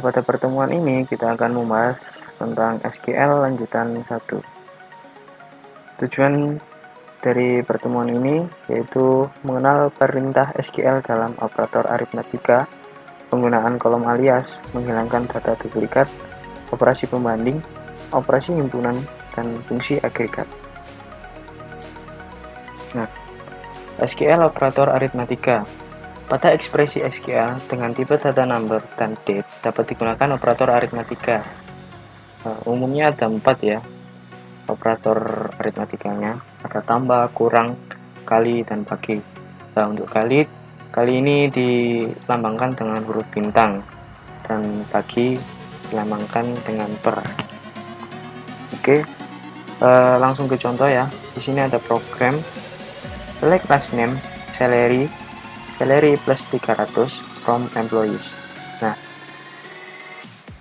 pada pertemuan ini kita akan membahas tentang SQL lanjutan 1. Tujuan dari pertemuan ini yaitu mengenal perintah SQL dalam operator aritmatika, penggunaan kolom alias, menghilangkan data duplikat, operasi pembanding, operasi himpunan, dan fungsi agregat. Nah, SQL operator aritmatika. Pada ekspresi SQL dengan tipe data number dan date dapat digunakan operator aritmatika. Umumnya ada 4 ya operator aritmatikanya, ada tambah, kurang, kali, dan bagi. Nah, untuk kali ini dilambangkan dengan huruf bintang dan bagi dilambangkan dengan per. Oke, langsung ke contoh ya. Di sini ada program select last name salary plus 300 from employees. Nah,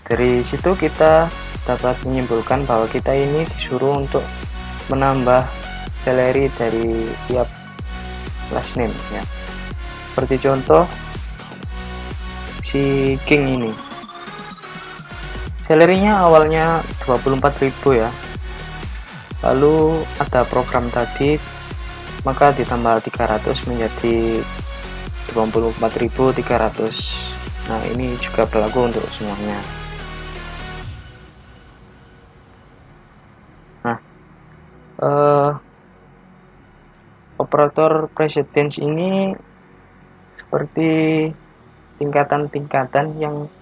dari situ kita dapat menyimpulkan bahwa kita ini disuruh untuk menambah salary dari tiap last name ya. Seperti contoh si King ini. Salary-nya awalnya 24.000 ya. Lalu ada program tadi maka ditambah 300 menjadi 24.300. Nah, ini juga berlaku untuk semuanya. Nah, operator precedence ini seperti tingkatan-tingkatan yang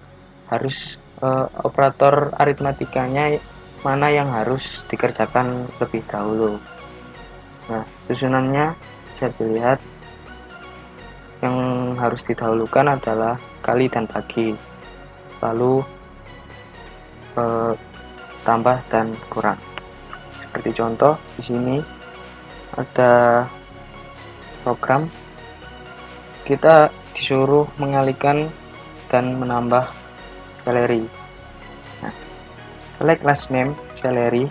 harus operator aritmatikanya mana yang harus dikerjakan lebih dahulu. Nah, susunannya bisa dilihat. Yang harus didahulukan adalah kali dan bagi, lalu tambah dan kurang. Seperti contoh di sini ada program kita disuruh mengalihkan dan menambah salary. Nah, select last name salary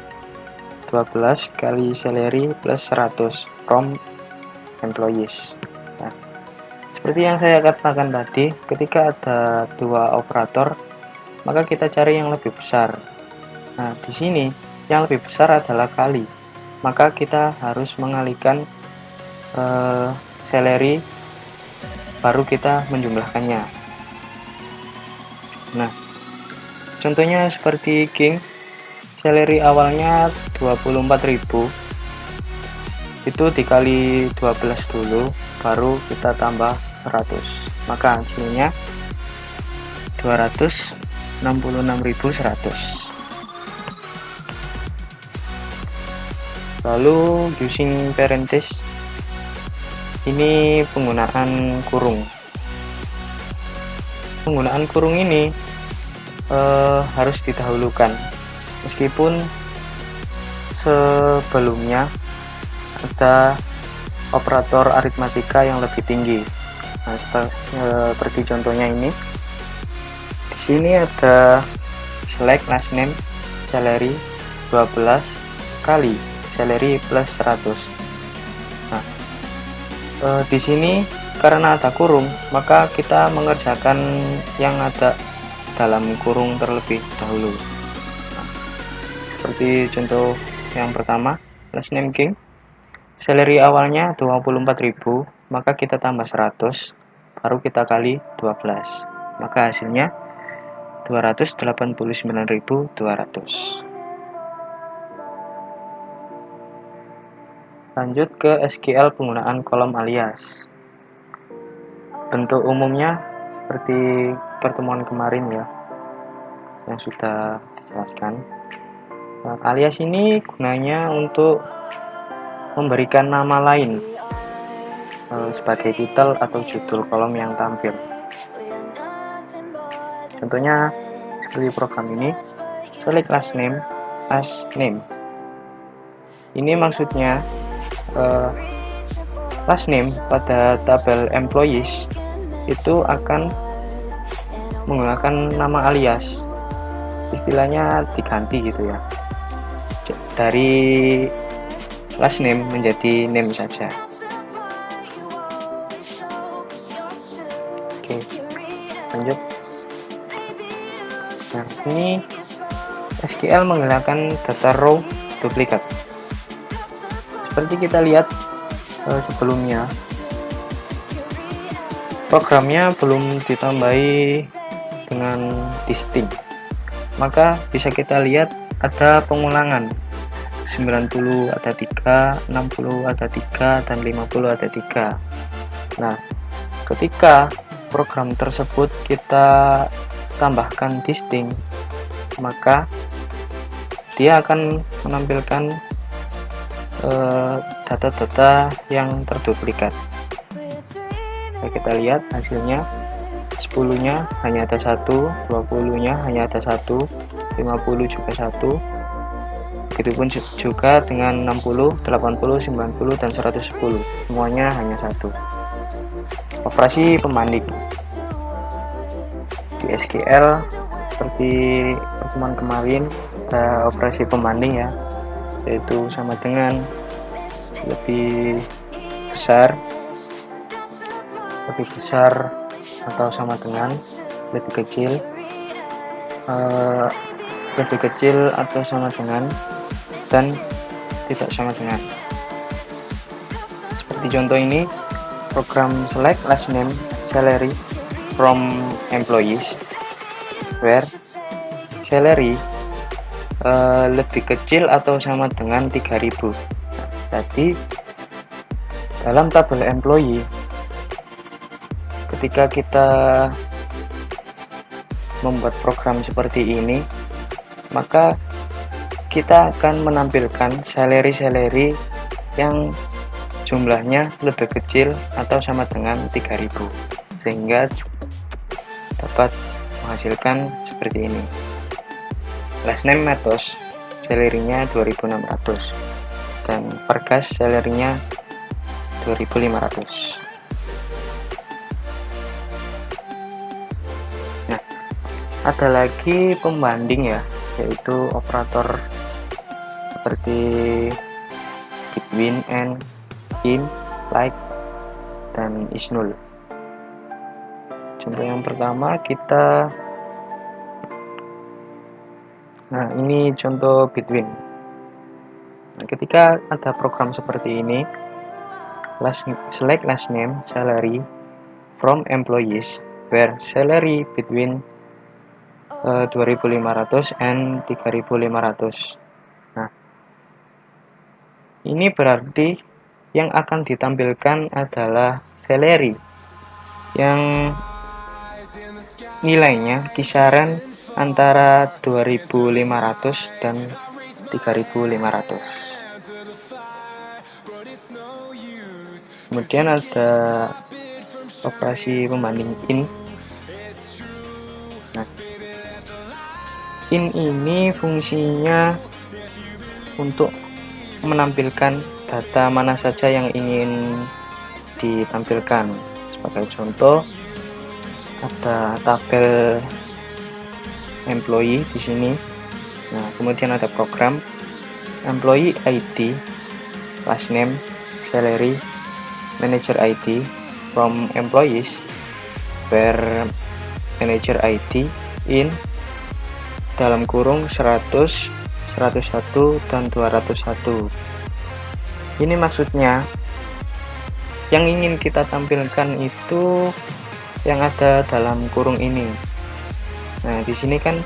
12 kali salary plus 100 from employees. Nah, seperti yang saya katakan tadi, ketika ada dua operator, maka kita cari yang lebih besar. Nah, di sini yang lebih besar adalah kali, maka kita harus mengalihkan salary, baru kita menjumlahkannya. Nah, contohnya seperti King, salary awalnya 24.000, itu dikali 12 dulu, baru kita tambah 100, maka hasilnya 266.100. Lalu using parenthesis, ini penggunaan kurung. Penggunaan kurung ini harus didahulukan, meskipun sebelumnya ada operator aritmatika yang lebih tinggi. Nah, seperti contohnya ini. Di sini ada select last name salary 12 kali salary plus 100. Nah, di sini karena ada kurung, maka kita mengerjakan yang ada dalam kurung terlebih dahulu. Nah, seperti contoh yang pertama, last name King, salary awalnya 24.000, maka kita tambah 100, baru kita kali 12, maka hasilnya 289.200. Lanjut ke SQL penggunaan kolom alias. Bentuk umumnya seperti pertemuan kemarin ya, yang sudah dijelaskan. Nah, alias ini gunanya untuk memberikan nama lain sebagai titel atau judul kolom yang tampil. Contohnya seperti program ini, select last name as name. Ini maksudnya last name pada tabel employees itu akan menggunakan nama alias, istilahnya diganti gitu ya, dari last name menjadi name saja. Oke, lanjut. Nah, ini SQL menghilangkan data raw duplikat. Seperti kita lihat sebelumnya, programnya belum ditambahi dengan distinct, maka bisa kita lihat ada pengulangan 90 ada 3, 60 ada 3, dan 50 ada 3. Nah, ketika program tersebut kita tambahkan distinct, maka dia akan menampilkan data-data yang terduplikat. Nah, kita lihat hasilnya, 10 nya hanya ada 1, 20 nya hanya ada 1, 50 juga 1, begitupun juga dengan 60, 80, 90, dan 110, semuanya hanya 1. Operasi pembanding di SQL seperti pertemuan kemarin, ada operasi pembanding ya, yaitu sama dengan lebih besar atau sama dengan, lebih kecil atau sama dengan, dan tidak sama dengan. Seperti contoh ini, program select last name salary from employees where salary lebih kecil atau sama dengan 3000. Jadi dalam tabel employee, ketika kita membuat program seperti ini, maka kita akan menampilkan salary yang jumlahnya lebih kecil atau sama dengan 3000, sehingga dapat menghasilkan seperti ini. Last name Matos, salary-nya 2600, dan Pergas salary-nya 2500. Nah, ada lagi pembanding ya, yaitu operator seperti between, and, in, like, dan is null. Contoh yang pertama nah ini contoh between. Nah, ketika ada program seperti ini, select last name salary from employees where salary between 2500 and 3500. Nah, ini berarti yang akan ditampilkan adalah salary yang nilainya kisaran antara 2500 dan 3500. Kemudian ada operasi pembanding in. Nah, in ini fungsinya untuk menampilkan data mana saja yang ingin ditampilkan. Sebagai contoh, ada tabel employee di sini. Nah, kemudian ada program employee ID, last name, salary, manager ID from employees where manager ID in dalam kurung 100, 101, dan 201. Ini maksudnya yang ingin kita tampilkan itu yang ada dalam kurung ini. Nah, di sini kan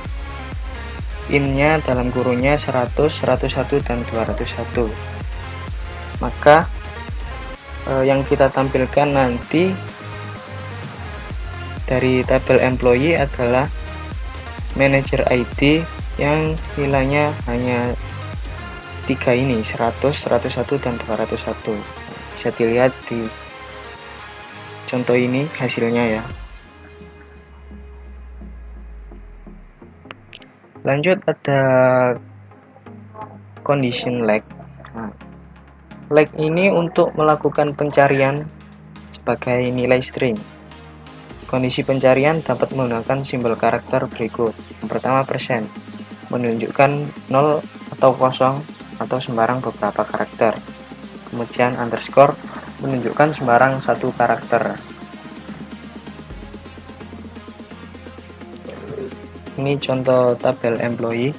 in-nya dalam kurungnya 100, 101, dan 201. Maka yang kita tampilkan nanti dari tabel employee adalah manager ID yang nilainya hanya 3 ini, 100, 101, dan 201. Bisa dilihat di contoh ini hasilnya ya. Lanjut ada condition lag. Nah, lag ini untuk melakukan pencarian sebagai nilai string. Kondisi pencarian dapat menggunakan simbol karakter berikut. Yang pertama %, menunjukkan 0 atau 0 atau sembarang beberapa karakter. Kemudian underscore, menunjukkan sembarang satu karakter. Ini contoh tabel employee.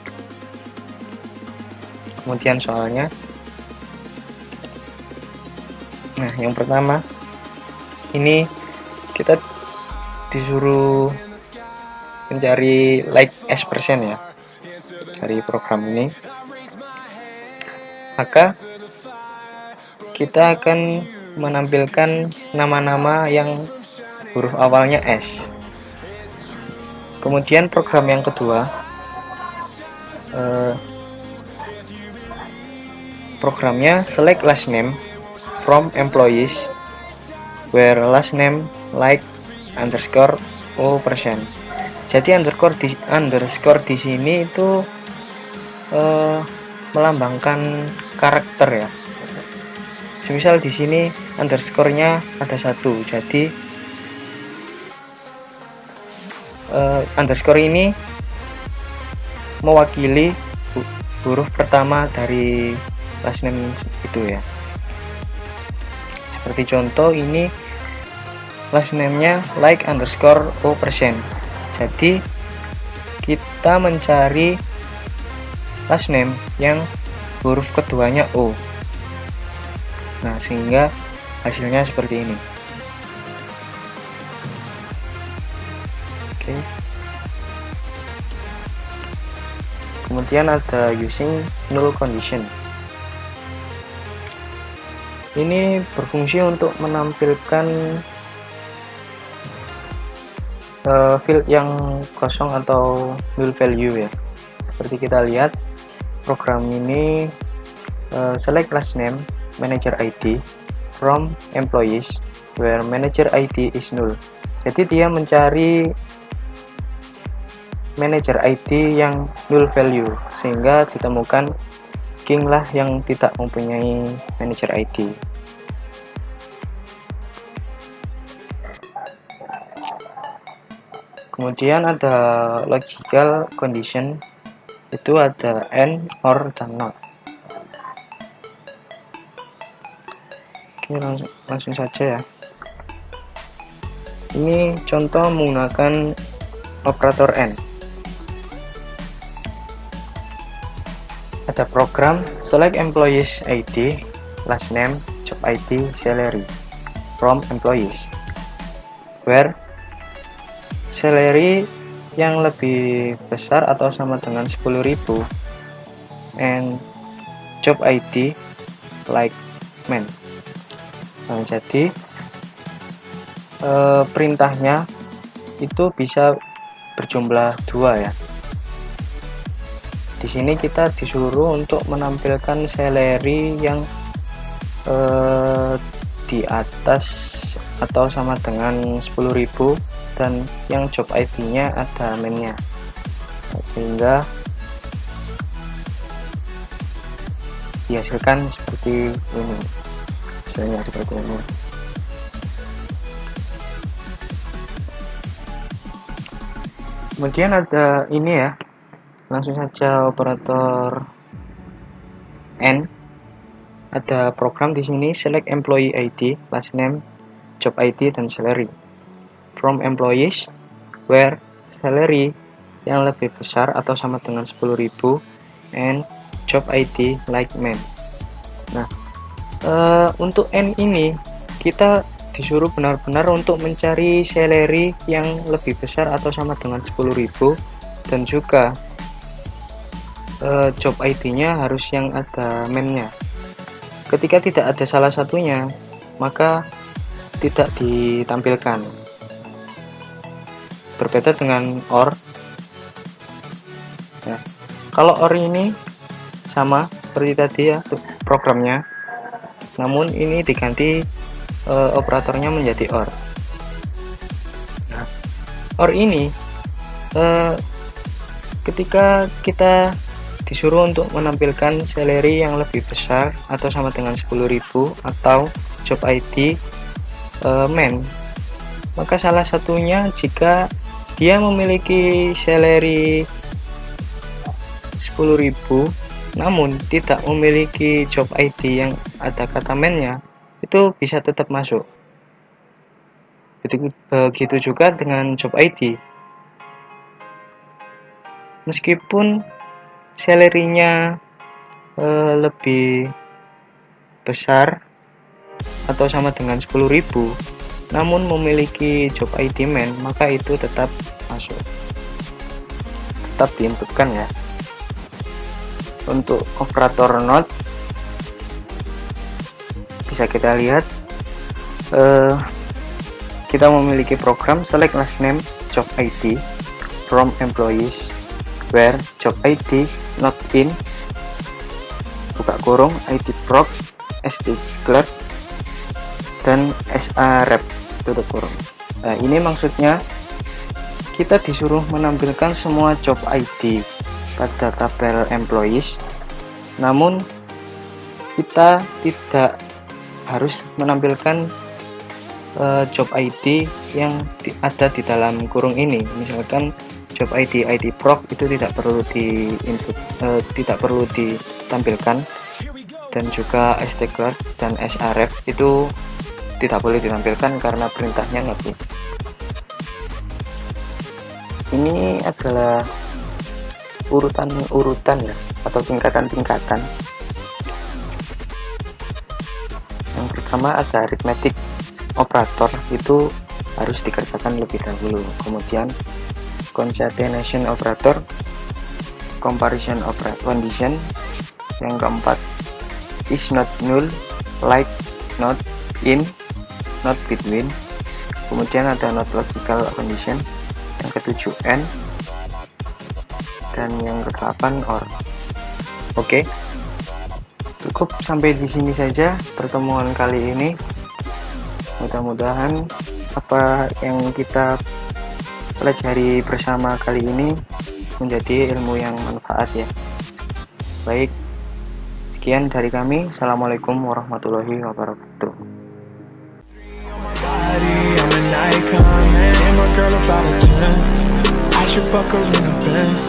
Kemudian soalnya. Nah, yang pertama ini kita disuruh mencari like %, ya, dari program ini. Maka kita akan menampilkan nama-nama yang huruf awalnya S. Kemudian program yang kedua, programnya select last name from employees where last name like underscore %. Jadi underscore di sini itu melambangkan karakter, ya. Misal di sini underscore-nya ada 1, jadi underscore ini mewakili huruf pertama dari last name itu, ya. Seperti contoh ini last name-nya like underscore %. Jadi kita mencari last name yang huruf keduanya O. Nah, sehingga hasilnya seperti ini. Oke. Kemudian ada using null condition. Ini berfungsi untuk menampilkan field yang kosong atau null value, ya. Seperti kita lihat program ini select last name manager ID from employees where manager ID is null. Jadi dia mencari manager ID yang null value, sehingga ditemukan King lah yang tidak mempunyai manager ID. Kemudian ada logical condition, itu ada and, or, dan not. Oke, langsung saja, ya. Ini contoh menggunakan operator and. Ada program select employees ID, last name, job ID, salary from employees where salary yang lebih besar atau sama dengan 10.000 and job ID like man. Nah, jadi perintahnya itu bisa berjumlah 2, ya. Di sini kita disuruh untuk menampilkan salary yang di atas atau sama dengan 10.000 dan yang job ID-nya ada man-nya. Sehingga dihasilkan seperti ini. Hasilnya seperti ini. Kemudian ada ini, ya. Langsung saja operator and. Ada program di sini select employee ID, last name, job ID, dan salary from employees where salary yang lebih besar atau sama dengan 10.000 and job ID like man. Nah, untuk N ini kita disuruh benar-benar untuk mencari salary yang lebih besar atau sama dengan 10.000 dan juga job ID-nya harus yang ada man-nya. Ketika tidak ada salah satunya, maka tidak ditampilkan. Berbeda dengan OR. Ya. Kalau OR ini sama seperti tadi, ya, programnya, namun ini diganti operatornya menjadi OR. Nah, OR ini ketika kita disuruh untuk menampilkan salary yang lebih besar atau sama dengan 10.000 atau job ID man, maka salah satunya jika dia memiliki salary 10.000 namun tidak memiliki job ID yang ada kata man-nya, itu bisa tetap masuk. Begitu juga dengan job ID. Meskipun salary-nya lebih besar atau sama dengan 10.000, namun memiliki job ID man, maka itu tetap masuk, tetap diinputkan ya. Untuk operator not bisa kita lihat, kita memiliki program select last name job ID from employees where job ID not in buka kurung ID proc SD clerk dan SA rep tutup kurung. Nah, ini maksudnya kita disuruh menampilkan semua job ID pada tabel employees, namun kita tidak harus menampilkan job ID yang ada di dalam kurung ini. Misalkan job ID proc itu tidak perlu tidak perlu ditampilkan, dan juga SD clerk dan SA rep itu tidak boleh ditampilkan karena perintahnya not in. Ini adalah urutan ya, atau tingkatan-tingkatan. Yang pertama ada arithmetic operator, itu harus dikerjakan lebih dahulu. Kemudian concatenation operator, comparison operator, condition. Yang keempat is not null, like, not in, not between. Kemudian ada not logical condition. Yang ketujuh and, dan yang kedelapan or. Oke, cukup sampai di sini saja pertemuan kali ini. Mudah-mudahan apa yang kita pelajari bersama kali ini menjadi ilmu yang manfaat ya. Baik, sekian dari kami. Assalamualaikum warahmatullahi wabarakatuh. I should fuck her in a Benz.